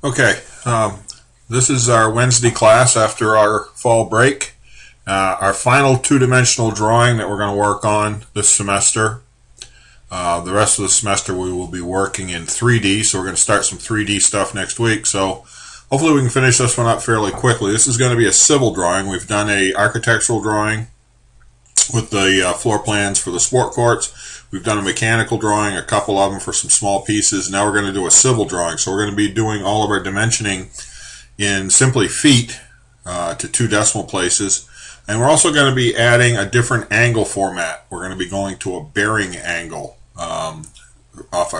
Okay, this is our Wednesday class after our fall break. Our final two-dimensional drawing that we're going to work on this semester. The rest of the semester we will be working in 3D, so we're going to start some 3D stuff next week. So hopefully we can finish this one up fairly quickly. This is going to be a civil drawing. We've done a architectural drawing with the floor plans for the sport courts. We've done a mechanical drawing, a couple of them for some small pieces. Now we're going to do a civil drawing. So we're going to be doing all of our dimensioning in simply feet to 2 decimal places. And we're also going to be adding a different angle format. We're going to be going to a bearing angle off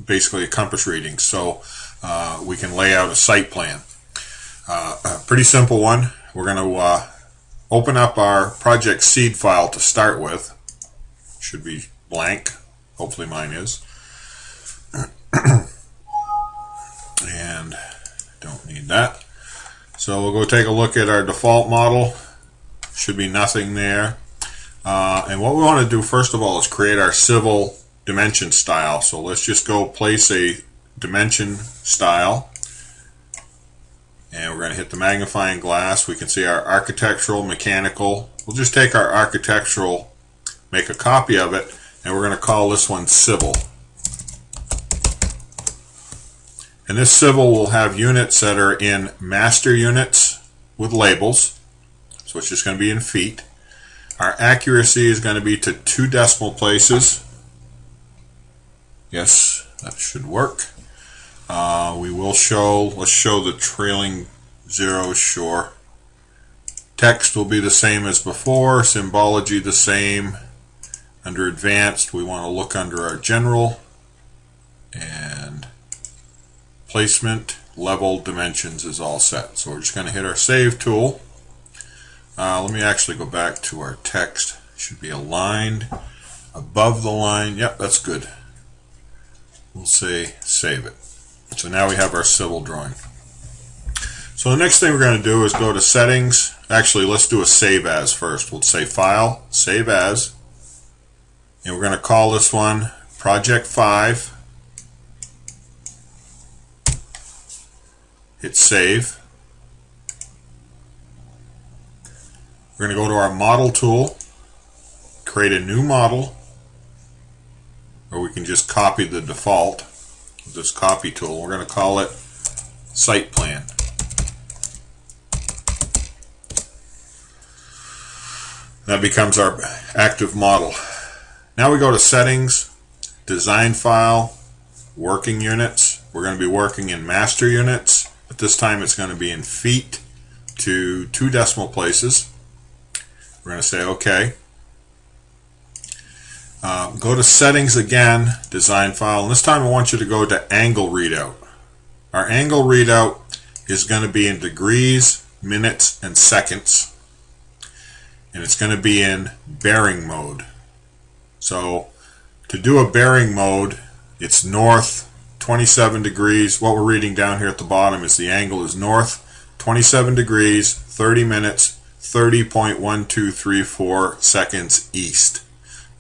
basically a compass reading. So we can lay out a site plan. A pretty simple one. We're going to open up our project seed file to start with. Should be blank. Hopefully mine is. And don't need that. So we'll go take a look at our default model. Should be nothing there. And what we want to do first of all is create our civil dimension style. So let's just go place a dimension style. And we're going to hit the magnifying glass. We can see our architectural, mechanical. We'll just take our architectural, make a copy of it, and we're going to call this one civil. And this civil will have units that are in master units with labels. So it's just going to be in feet. Our accuracy is going to be to 2 decimal places. Yes, that should work. We will show, let's show the trailing zeros, sure. Text will be the same as before, symbology the same. Under advanced, we want to look under our general and placement, level, dimensions is all set. So we're just going to hit our save tool. Let me actually go back to our text. It should be aligned above the line. Yep, that's good. We'll say save it. So now we have our civil drawing. So the next thing we're going to do is go to settings. Actually, let's do a save as first. We'll say file, save as, and we're going to call this one project 5. Hit save. We're going to go to our model tool, create a new model, or we can just copy the default with this copy tool. We're going to call it Siteplan. That becomes our active model. Now we go to settings, design file, working units. We're going to be working in master units, but this time it's going to be in feet to 2 decimal places. We're going to say OK. Go to settings again, design file, and this time I want you to go to angle readout. Our angle readout is going to be in degrees, minutes, and seconds, and it's going to be in bearing mode. So to do a bearing mode, it's north 27 degrees. What we're reading down here at the bottom is the angle is north 27 degrees, 30 minutes, 30.1234 seconds east.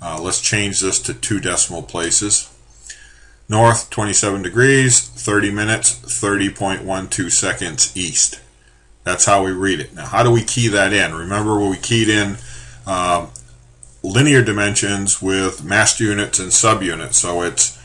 Let's change this to 2 decimal places. North 27 degrees, 30 minutes, 30.12 seconds east. That's how we read it. Now, how do we key that in? Remember, we keyed in linear dimensions with master units and subunits. So it's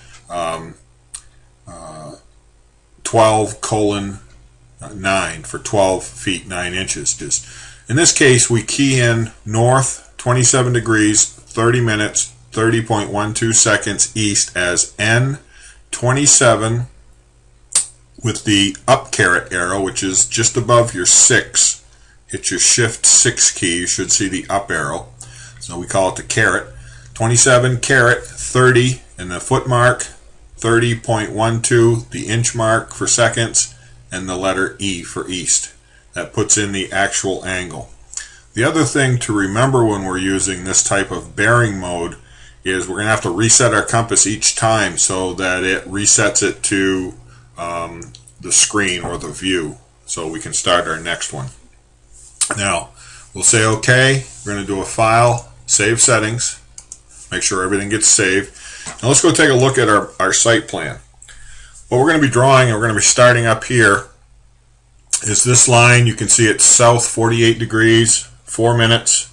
12:9 for 12 feet 9 inches. Just in this case, we key in north 27 degrees, 30 minutes, 30.12 seconds east as N27 with the up caret arrow, which is just above your 6. Hit your shift 6 key, you should see the up arrow. So we call it the caret. 27 caret 30 and the foot mark, 30.12 the inch mark for seconds, and the letter E for east. That puts in the actual angle. The other thing to remember when we're using this type of bearing mode is we're going to have to reset our compass each time so that it resets it to the screen or the view, so we can start our next one. Now we'll say OK. We're going to do a file, save settings, make sure everything gets saved. Now let's go take a look at our site plan. What we're going to be drawing, and we're going to be starting up here, is this line. You can see it's south 48 degrees, 4 minutes,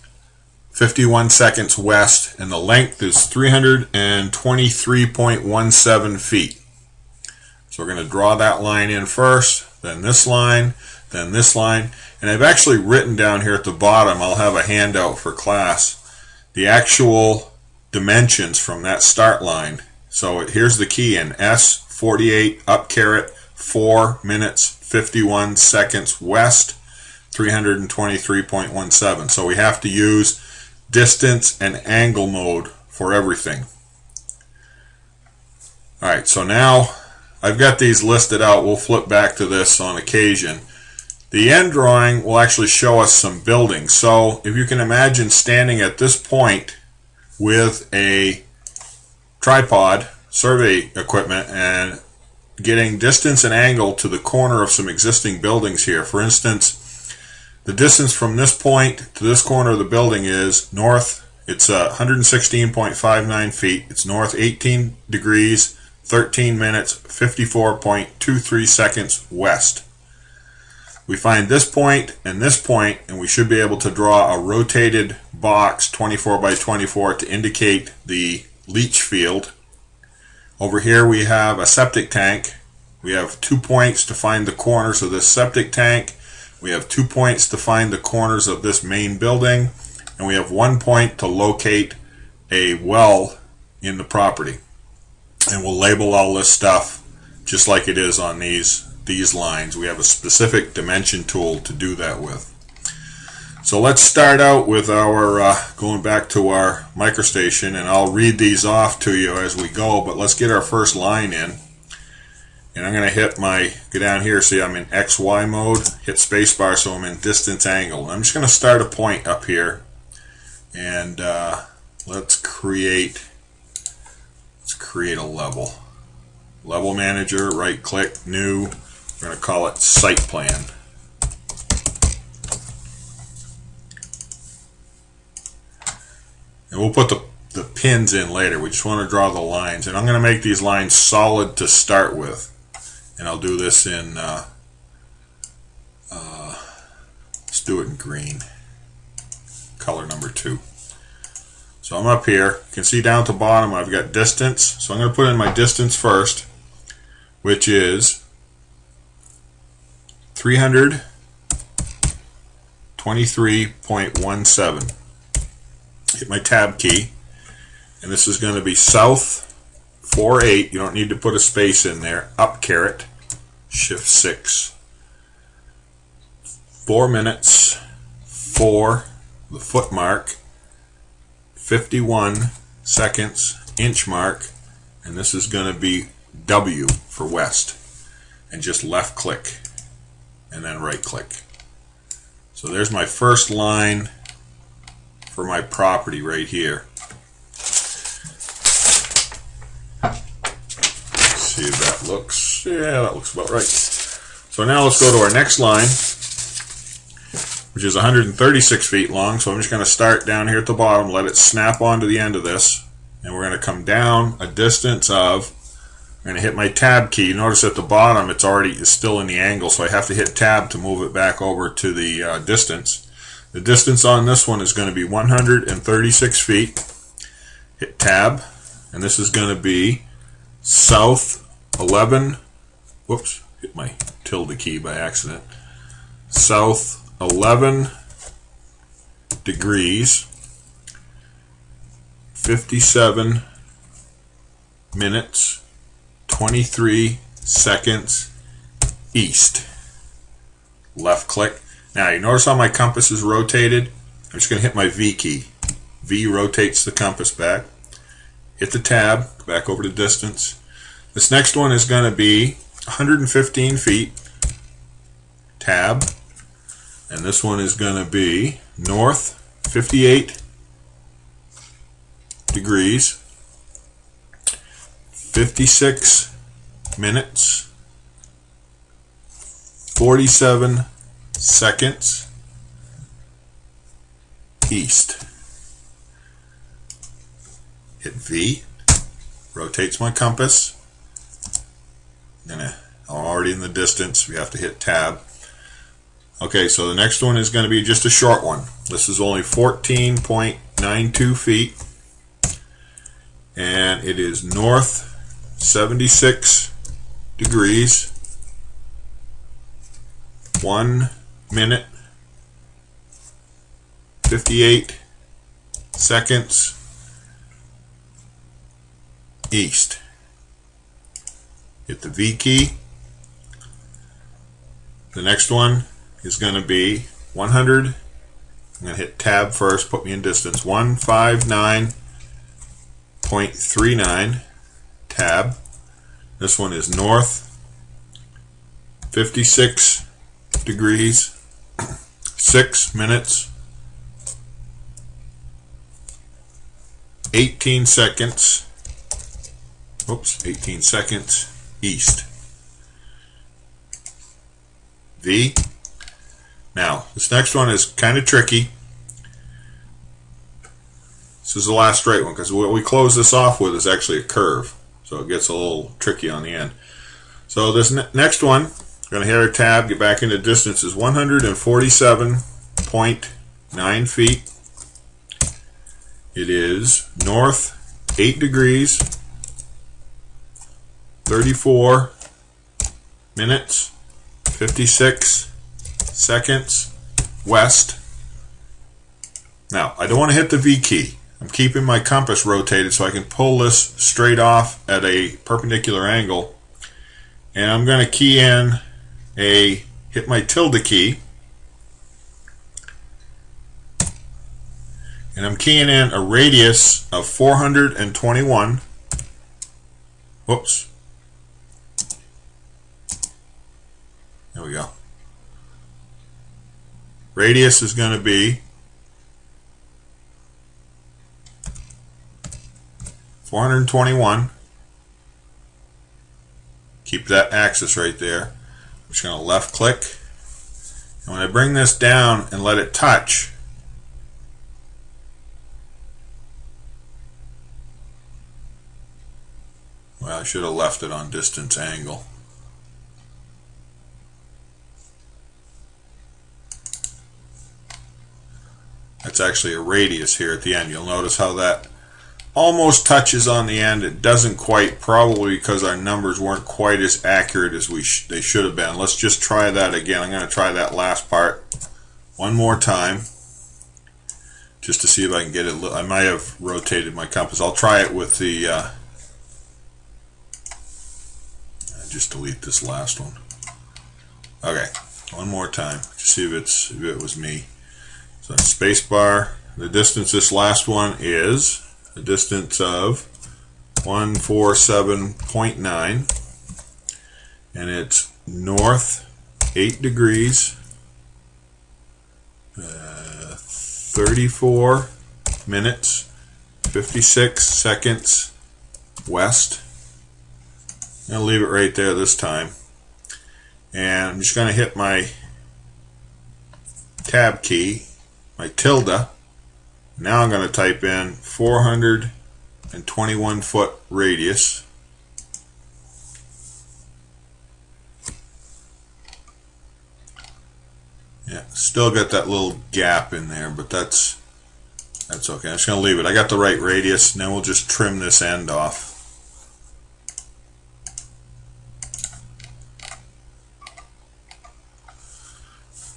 51 seconds west, and the length is 323.17 feet. So we're going to draw that line in first, then this line, then this line. And I've actually written down here at the bottom, I'll have a handout for class, the actual dimensions from that start line. So here's the key in S48 up caret 4 minutes 51 seconds west, 323.17. So we have to use distance and angle mode for everything. Alright, so now I've got these listed out. We'll flip back to this on occasion. The end drawing will actually show us some buildings. So if you can imagine standing at this point with a tripod, survey equipment, and getting distance and angle to the corner of some existing buildings here. For instance, the distance from this point to this corner of the building is north. It's 116.59 feet. It's north 18 degrees, 13 minutes, 54.23 seconds west. We find this point, and we should be able to draw a rotated box 24 by 24 to indicate the leach field. Over here we have a septic tank. We have 2 points to find the corners of this septic tank. We have 2 points to find the corners of this main building. And we have 1 point to locate a well in the property. And we'll label all this stuff just like it is on these lines. We have a specific dimension tool to do that with. So let's start out with our going back to our microstation, and I'll read these off to you as we go, but let's get our first line in. And I'm going to hit go down here, see I'm in XY mode, hit spacebar so I'm in distance angle. I'm just going to start a point up here, and let's create a level. Level manager, right click, new, we're going to call it Siteplan. And we'll put the pins in later. We just want to draw the lines. And I'm going to make these lines solid to start with. And I'll do this in, let's do it in green. Color number 2. So I'm up here. You can see down at the bottom I've got distance. So I'm going to put in my distance first, which is 323.17. Hit my tab key, and this is going to be south 48. You don't need to put a space in there. Up caret shift 6. 4 minutes, 4, the foot mark, 51 seconds, inch mark, and this is going to be W for west. And just left click, and then right click. So there's my first line for my property right here. Let's see if that looks, yeah, that looks about right. So now let's go to our next line, which is 136 feet long. So I'm just going to start down here at the bottom, let it snap onto the end of this, and we're going to come down a distance of, I'm going to hit my tab key. You notice at the bottom it's still in the angle, so I have to hit tab to move it back over to the distance. The distance on this one is going to be 136 feet. Hit tab, and this is going to be south 11, whoops, hit my tilde key by accident. South 11 degrees, 57 minutes, 23 seconds east. Left click. Now you notice how my compass is rotated? I'm just going to hit my V key. V rotates the compass back. Hit the tab, go back over to distance. This next one is going to be 115 feet. Tab. And this one is going to be north 58 degrees, 56 minutes, 47 seconds east. Hit V, rotates my compass. I'm already in the distance. We have to hit tab. Okay, so the next one is going to be just a short one. This is only 14.92 feet, and it is north 76 degrees, 1 minute 58 seconds east. Hit the V key. The next one is going to be 100. I'm going to hit tab first, put me in distance. 159.39, tab. This one is north 56 degrees, 6 minutes 18 seconds. 18 seconds east. V. Now, this next one is kind of tricky. This is the last straight one because what we close this off with is actually a curve, so it gets a little tricky on the end. So this next one, we're going to hit our tab, get back into distance, is 147.9 feet. It is north 8 degrees, 34 minutes, 56 seconds west. Now, I don't want to hit the V key. I'm keeping my compass rotated so I can pull this straight off at a perpendicular angle. And I'm going to key in hit my tilde key. And I'm keying in a radius of 421. Whoops. There we go. Radius is going to be 421. Keep that axis right there. I'm just going to left click. And when I bring this down and let it touch, well, I should have left it on distance angle. That's actually a radius here at the end. You'll notice how that almost touches on the end. It doesn't quite, probably because our numbers weren't quite as accurate as they should have been. Let's just try that again. I'm going to try that last part one more time just to see if I can get it. I might have rotated my compass. I'll try it with the just delete this last one. Okay, one more time. Just see if it was me. So space bar. The distance this last one is a distance of 147.9, and it's north 8 degrees, 34 minutes 56 seconds west. I'm going to leave it right there this time, and I'm just going to hit my tab key, my tilde. Now I'm going to type in 421 foot radius. Yeah, still got that little gap in there, but that's okay. I'm just going to leave it. I got the right radius, and then we'll just trim this end off.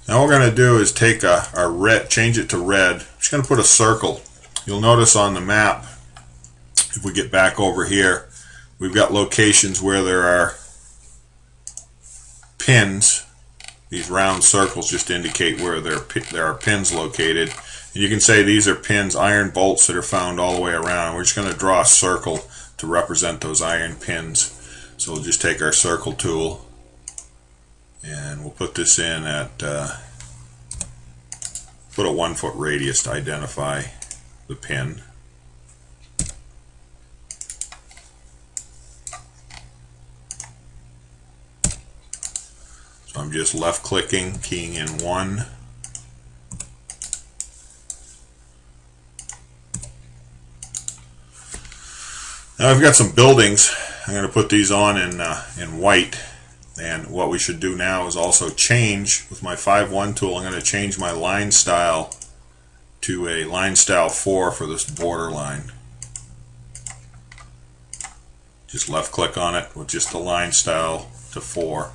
Now what we're going to do is take our red, change it to red. I'm just going to put a circle. You'll notice on the map, if we get back over here, we've got locations where there are pins. These round circles just indicate where there are pins located. And you can say these are pins, iron bolts that are found all the way around. We're just going to draw a circle to represent those iron pins. So we'll just take our circle tool, and we'll put this in at, put a 1 foot radius to identify the pin. So I'm just left clicking, keying in 1. Now I've got some buildings I'm going to put these on in white, and what we should do now is also change with my 5-1 tool. I'm going to change my line style to a line style 4 for this border line. Just left click on it with just the line style to 4.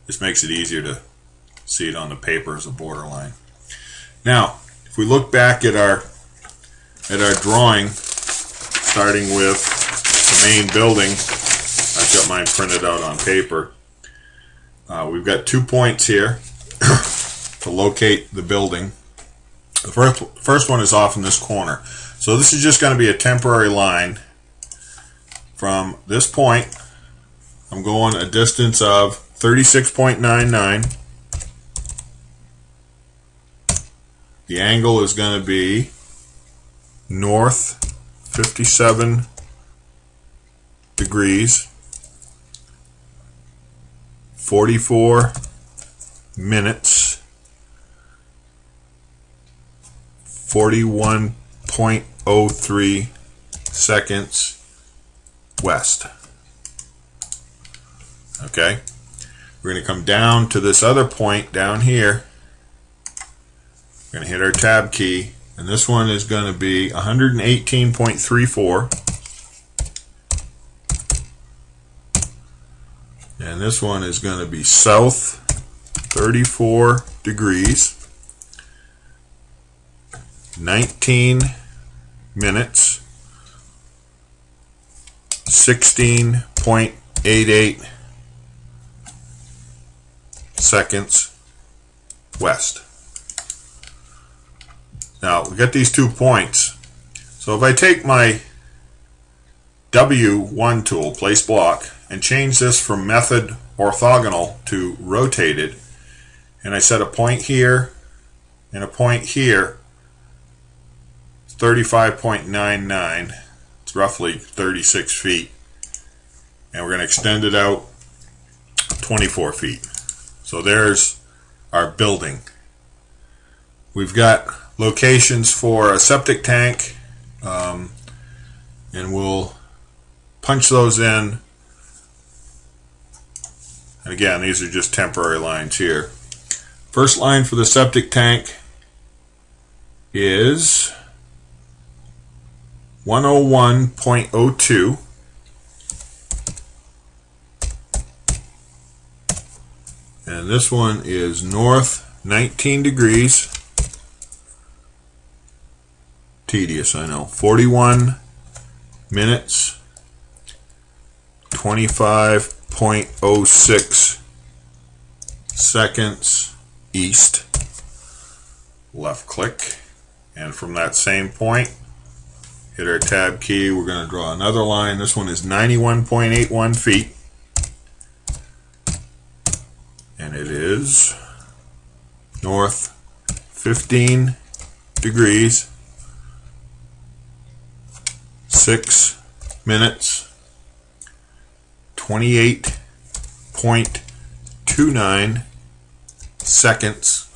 This makes it easier to see it on the paper as a border line. Now, if we look back at our drawing, starting with the main building, I've got mine printed out on paper. We've got 2 points here to locate the building. The first one is off in this corner. So this is just going to be a temporary line. From this point, I'm going a distance of 36.99. The angle is going to be north 57 degrees, 44 minutes, 41.03 seconds west. Okay, we're going to come down to this other point down here. We're going to hit our tab key, and this one is going to be 118.34. And this one is going to be south 34 degrees, 19 minutes, 16.88 seconds west. Now we got these 2 points. So if I take my W1 tool, place block, and change this from method orthogonal to rotated, and I set a point here and a point here, 35.99. It's roughly 36 feet, and we're going to extend it out 24 feet. So there's our building. We've got locations for a septic tank, and we'll punch those in. And again, these are just temporary lines here. First line for the septic tank is 101.02. And this one is north 19 degrees. Tedious, I know. 41 minutes, 25.06 seconds east. Left click, and from that same point, hit our tab key. We're going to draw another line. This one is 91.81 feet, and it is north 15 degrees, 6 minutes, 28.29 seconds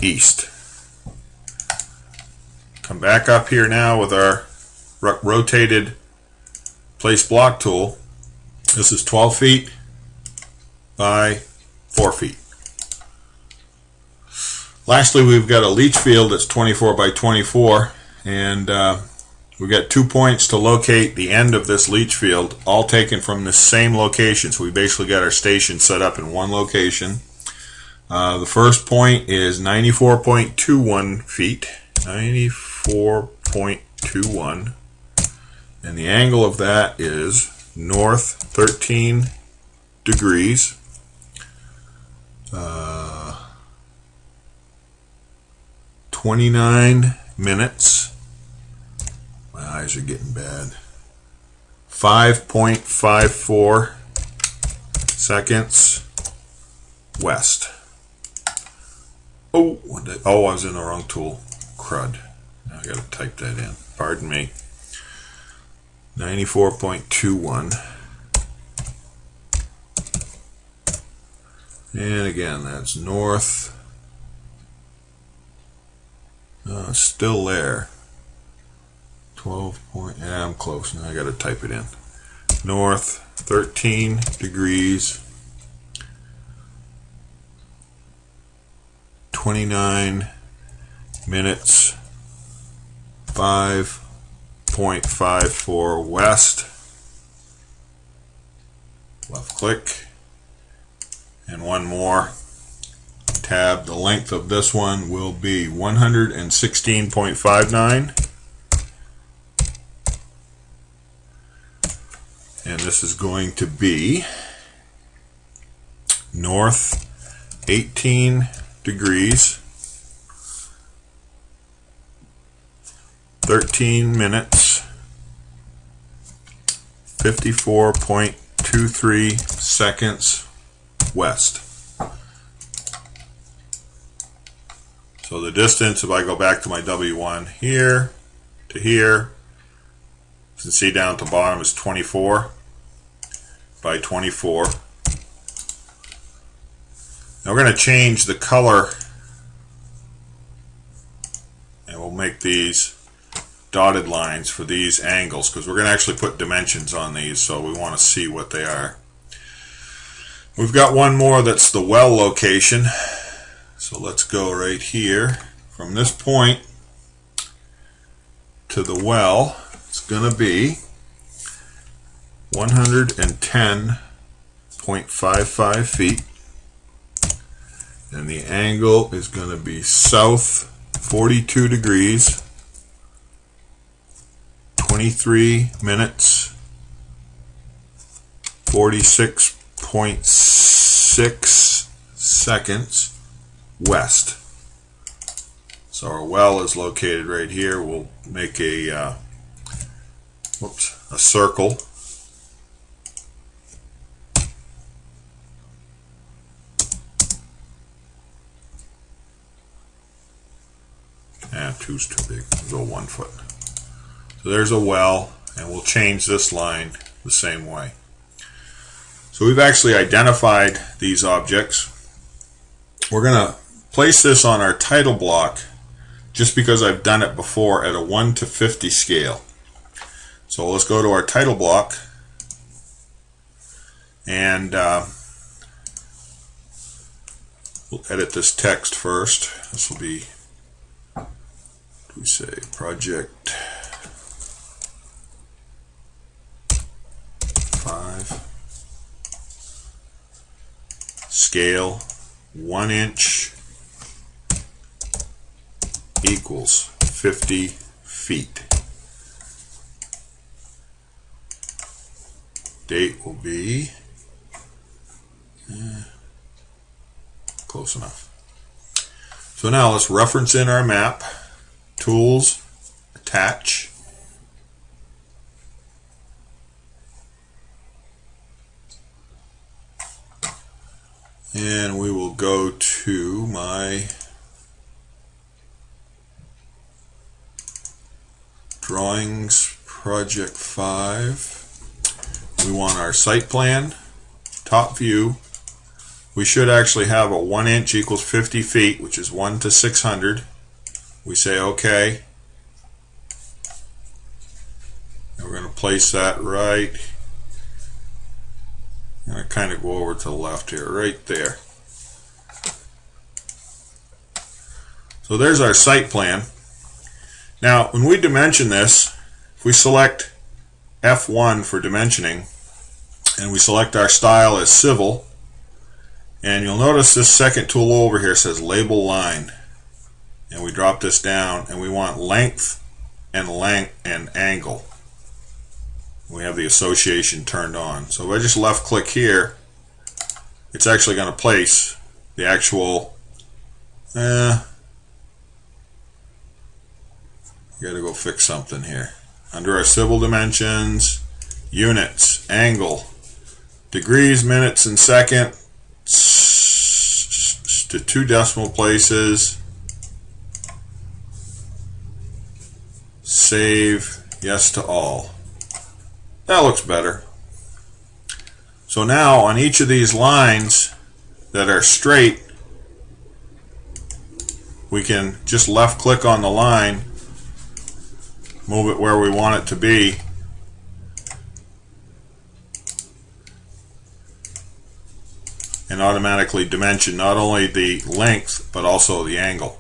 east. Come back up here now with our rotated place block tool. This is 12 feet by 4 feet. Lastly, we've got a leach field that's 24 by 24, and we've got 2 points to locate the end of this leach field, all taken from the same location. So we basically got our station set up in one location. The first point is 94.21 feet, 94.21, and the angle of that is north 13 degrees, 29 minutes. My eyes are getting bad. 5.54 seconds west. Oh, I was in the wrong tool. Crud. Now I got to type that in. Pardon me. 94.21. And again, that's north. Still there. 12 point, yeah, I'm close. Now I got to type it in. North 13 degrees 29 minutes 5.54 west. Left click, and one more tab. The length of this one will be 116.59. And this is going to be north 18 degrees 13 minutes 54.23 seconds west. So the distance, if I go back to my W1 here to here, you can see down at the bottom is 24 by 24. Now we're going to change the color, and we'll make these dotted lines for these angles, because we're going to actually put dimensions on these, so we want to see what they are. We've got one more that's the well location, so let's go right here. From this point to the well, it's going to be 110.55 feet, and the angle is going to be south 42 degrees 23 minutes 46.6 seconds west. So our well is located right here. We'll make a circle. Two's too big. We'll go 1 foot. So there's a well, and we'll change this line the same way. So we've actually identified these objects. We're going to place this on our title block just because I've done it before at a 1 to 50 scale. So let's go to our title block, and we'll edit this text first. This will be, we say, project 5, scale 1 inch equals 50 feet. Date will be close enough. So now let's reference in our map. Tools, attach. And we will go to my drawings, project 5. We want our site plan, top view. We should actually have a 1 inch equals 50 feet, which is 1 to 600. We say OK. And we're going to place that right. I'm going to kind of go over to the left here, right there. So there's our site plan. Now, when we dimension this, if we select F1 for dimensioning, and we select our style as civil, and you'll notice this second tool over here says label line. And we drop this down, and we want length and angle. We have the association turned on. So if I just left click here, it's actually going to place the actual you gotta go fix something here. Under our civil dimensions, units, angle, degrees, minutes, and seconds to 2 decimal places. Save, yes to all. That looks better. So now on each of these lines that are straight, we can just left click on the line move it where we want it to be. And automatically dimension not only the length but also the angle.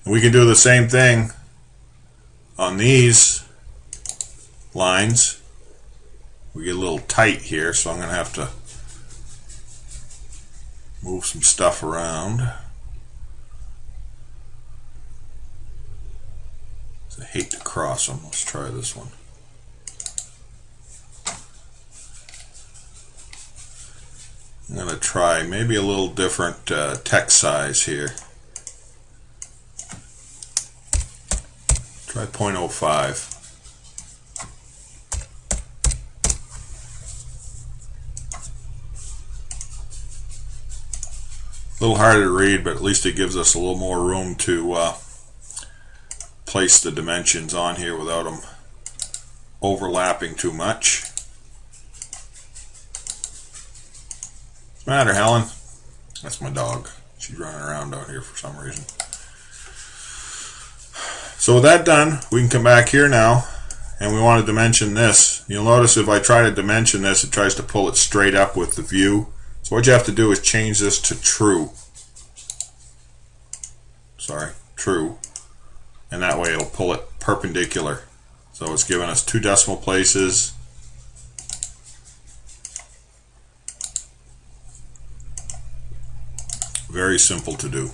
And we can do the same thing on these lines. We get a little tight here, so I'm going to have to move some stuff around. I hate to cross them. Let's try this one. I'm going to try maybe a little different text size here. Try 0.05. A little harder to read, but at least it gives us a little more room to place the dimensions on here without them overlapping too much. What's the matter, Helen? That's my dog. She's running around out here for some reason. So with that done, we can come back here now, and we want to dimension this. You'll notice if I try to dimension this, it tries to pull it straight up with the view. So what you have to do is change this to true. Sorry, true. And that way it'll pull it perpendicular. So it's giving us 2 decimal places. Very simple to do.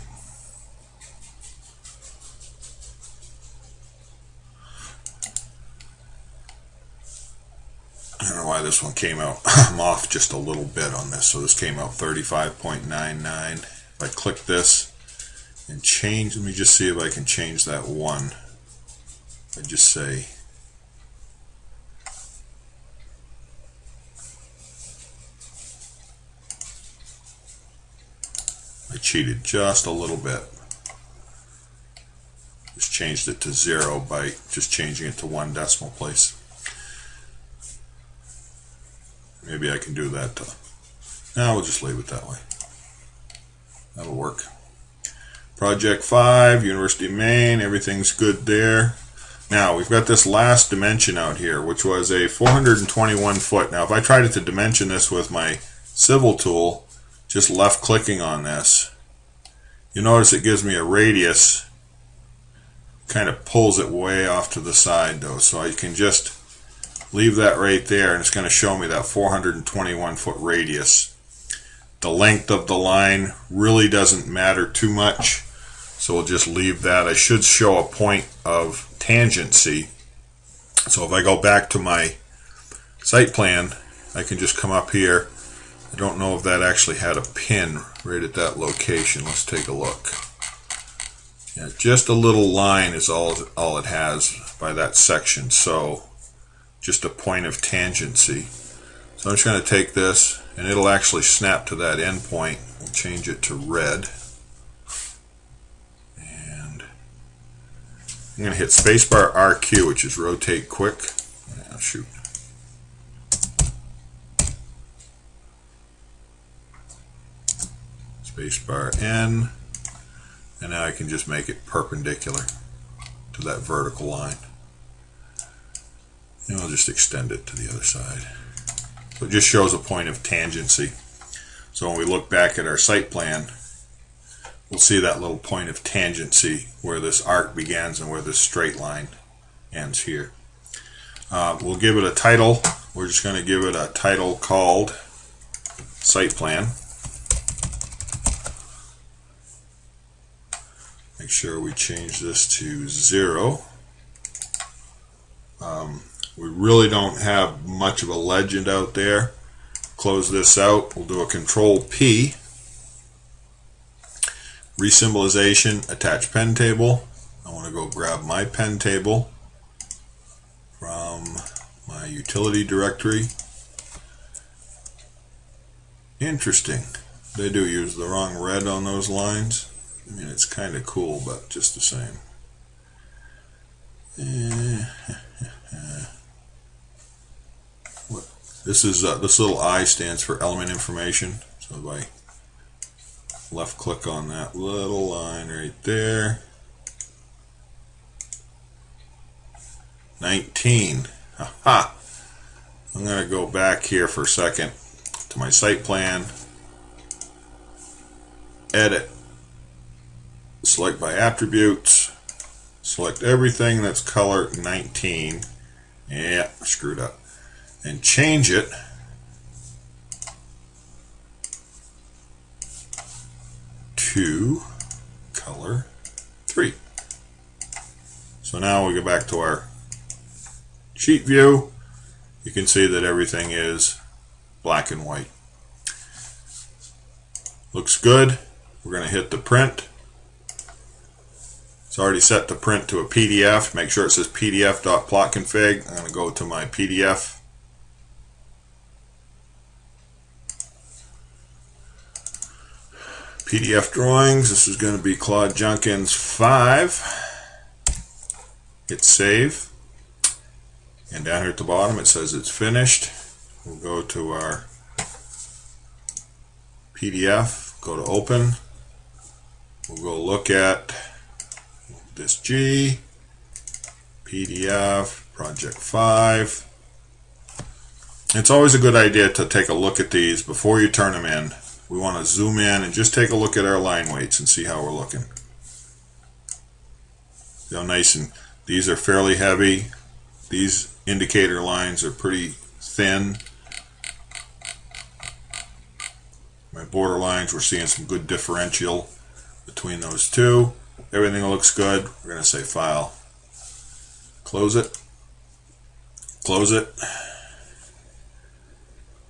I don't know why this one came out. I'm off just a little bit on this, so this came out 35.99. If I click this and change, let me just see if I can change that 1. I just say I cheated just a little bit. Just changed it to 0 by just changing it to 1 decimal place. Maybe I can do that. Now we'll just leave it that way. That'll work. Project 5, University of Maine, everything's good there. Now we've got this last dimension out here, which was a 421 foot. Now if I tried to dimension this with my civil tool, just left clicking on this, you notice it gives me a radius. Kind of pulls it way off to the side though, so I can just leave that right there and it's going to show me that 421 foot radius. The length of the line really doesn't matter too much, so we'll just leave that. I should show a point of tangency. So if I go back to my site plan, I can just come up here. I don't know if that actually had a pin right at that location. Let's take a look. Yeah, just a little line is all it has by that section. So just a point of tangency. So I'm just going to take this and it'll actually snap to that end point. We'll change it to red. And I'm going to hit spacebar RQ, which is rotate quick. Oh, shoot. Spacebar N. And now I can just make it perpendicular to that vertical line. And I'll just extend it to the other side. So it just shows a point of tangency. So when we look back at our site plan, we'll see that little point of tangency where this arc begins and where this straight line ends here. We'll give it a title. We're just going to give it a title called Site Plan. Make sure we change this to 0. We really don't have much of a legend out there. Close this out. We'll do a Control P. Resymbolization, attach pen table. I want to go grab my pen table from my utility directory. Interesting. They do use the wrong red on those lines. I mean, it's kind of cool, but just the same. This is this little I stands for element information. So if I left click on that little line right there, 19. Aha! I'm going to go back here for a second to my site plan, edit, select by attributes, select everything that's color 19. Yeah, I screwed up. And change it to color 3. So now we go back to our sheet view. You can see that everything is black and white. Looks good. We're going to hit the print. It's already set to print to a PDF. Make sure it says pdf.plotconfig. I'm going to go to my PDF. PDF drawings. This is going to be Claude Junkins 5. Hit save. And down here at the bottom it says it's finished. We'll go to our PDF, go to open. We'll go look at this G, PDF, Project 5. It's always a good idea to take a look at these before you turn them in. We want to zoom in and just take a look at our line weights and see how we're looking. See how nice, and these are fairly heavy. These indicator lines are pretty thin. My border lines, we're seeing some good differential between those two. Everything looks good. We're going to say File. Close it. Close it.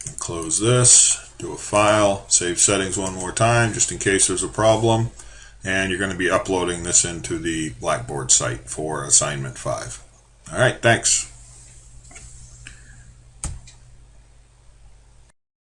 And close this. Do a File. Save settings one more time just in case there's a problem. And you're going to be uploading this into the Blackboard site for assignment 5. All right, thanks.